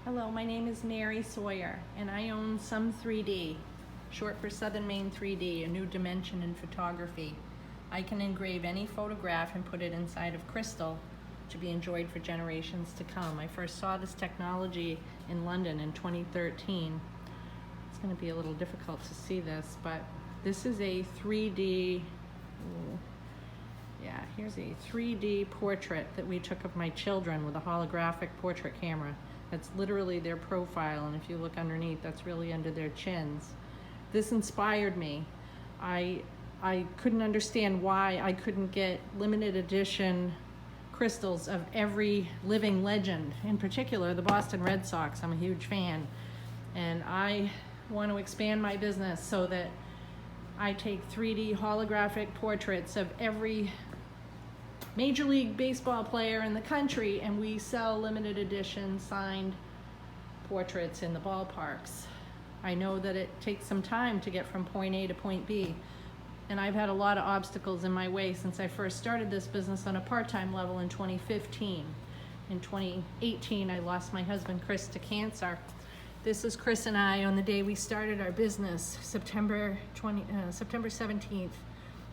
Hello, my name is Mary Sawyer, and I own Some 3D, short for Southern Maine 3D, a new dimension in photography. I can engrave any photograph and put it inside of crystal to be enjoyed for generations to come. I first saw this technology in London in 2013. It's going to be a little difficult to see this, but this is a 3D, here's a 3D portrait that we took of my children with a holographic portrait camera. That's literally their profile, and if you look underneath, that's really under their chins. This inspired me. I couldn't understand why I couldn't get limited edition crystals of every living legend, in particular the Boston Red Sox. I'm a huge fan, and I want to expand my business so that I take 3D holographic portraits of every Major League Baseball player in the country, and we sell limited edition signed portraits in the ballparks. I know that it takes some time to get from point A to point B, and I've had a lot of obstacles in my way since I first started this business on a part-time level in 2015. In 2018, I lost my husband Chris to cancer. This is Chris and I on the day we started our business, September 17th.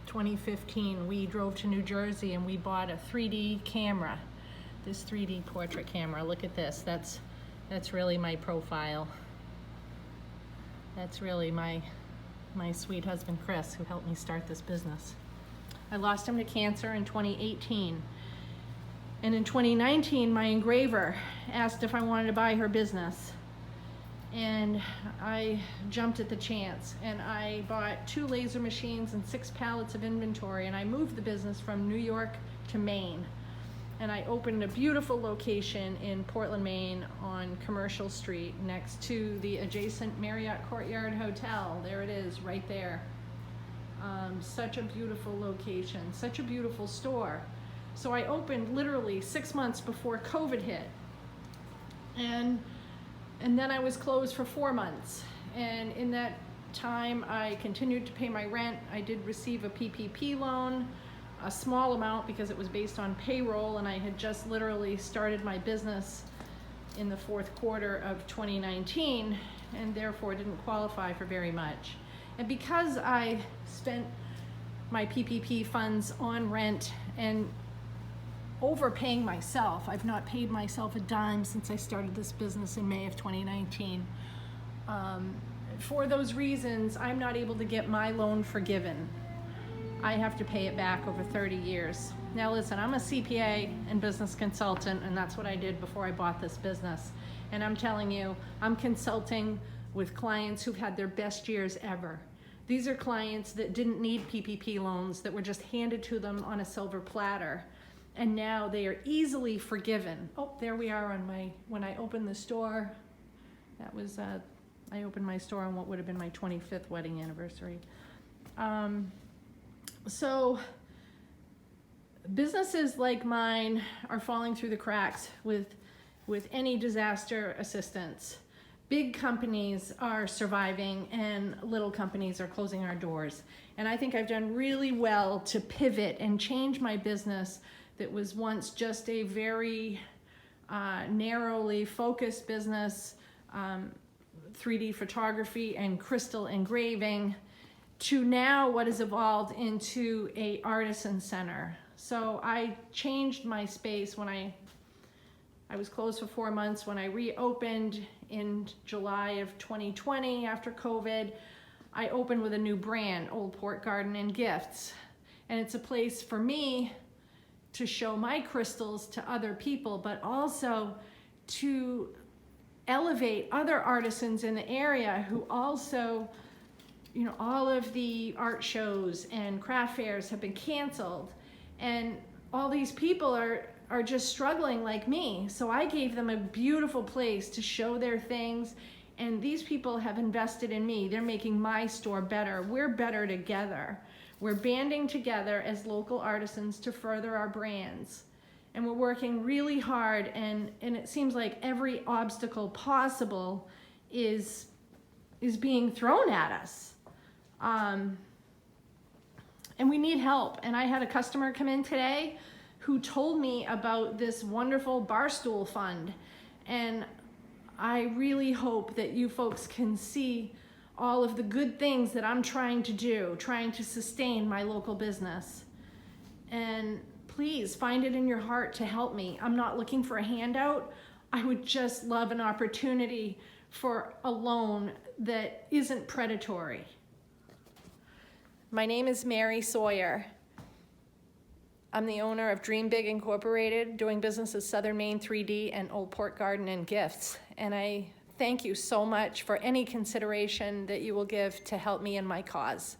2015, we drove to New Jersey and we bought a 3D camera, this 3D portrait camera. Look at this. That's really my profile. That's really my sweet husband Chris, who helped me start this business. I lost him to cancer in 2018. And in 2019, my engraver asked if I wanted to buy her business. And I jumped at the chance, and I bought 2 laser machines and 6 pallets of inventory, and I moved the business from New York to Maine. And I opened a beautiful location in Portland, Maine on Commercial Street next to the adjacent Marriott Courtyard Hotel. There it is, right there. Such a beautiful location, such a beautiful store. So I opened literally 6 months before COVID hit. And then I was closed for 4 months. And in that time, I continued to pay my rent. I did receive a PPP loan, a small amount because it was based on payroll, and I had just literally started my business in the 4th quarter of 2019, and therefore didn't qualify for very much. And because I spent my PPP funds on rent and overpaying myself. I've not paid myself a dime since I started this business in May of 2019. For those reasons, I'm not able to get my loan forgiven. I have to pay it back over 30 years. Now listen, I'm a CPA and business consultant, and that's what I did before I bought this business. And I'm telling you, I'm consulting with clients who've had their best years ever. These are clients that didn't need PPP loans, that were just handed to them on a silver platter. And now they are easily forgiven. Oh, there we are on when I opened the store. That was, I opened my store on what would have been my 25th wedding anniversary. So businesses like mine are falling through the cracks with any disaster assistance. Big companies are surviving and little companies are closing our doors. And I think I've done really well to pivot and change my business that was once just a very narrowly focused business, 3D photography and crystal engraving, to now what has evolved into a artisan center. So I changed my space when I was closed for 4 months. When I reopened in July of 2020 after COVID, I opened with a new brand, Old Port Garden and Gifts. And it's a place for me to show my crystals to other people, but also to elevate other artisans in the area who also, all of the art shows and craft fairs have been canceled, and all these people are just struggling like me. So I gave them a beautiful place to show their things, and these people have invested in me. They're making my store better. We're better together. We're banding together as local artisans to further our brands. And we're working really hard, and it seems like every obstacle possible is being thrown at us. And we need help. And I had a customer come in today who told me about this wonderful Barstool fund. And I really hope that you folks can see all of the good things that I'm trying to do, trying to sustain my local business. And please find it in your heart to help me. I'm not looking for a handout. I would just love an opportunity for a loan that isn't predatory. My name is Mary Sawyer. I'm the owner of Dream Big Incorporated, doing business as Southern Maine 3D and Old Port Garden and Gifts. And I thank you so much for any consideration that you will give to help me in my cause.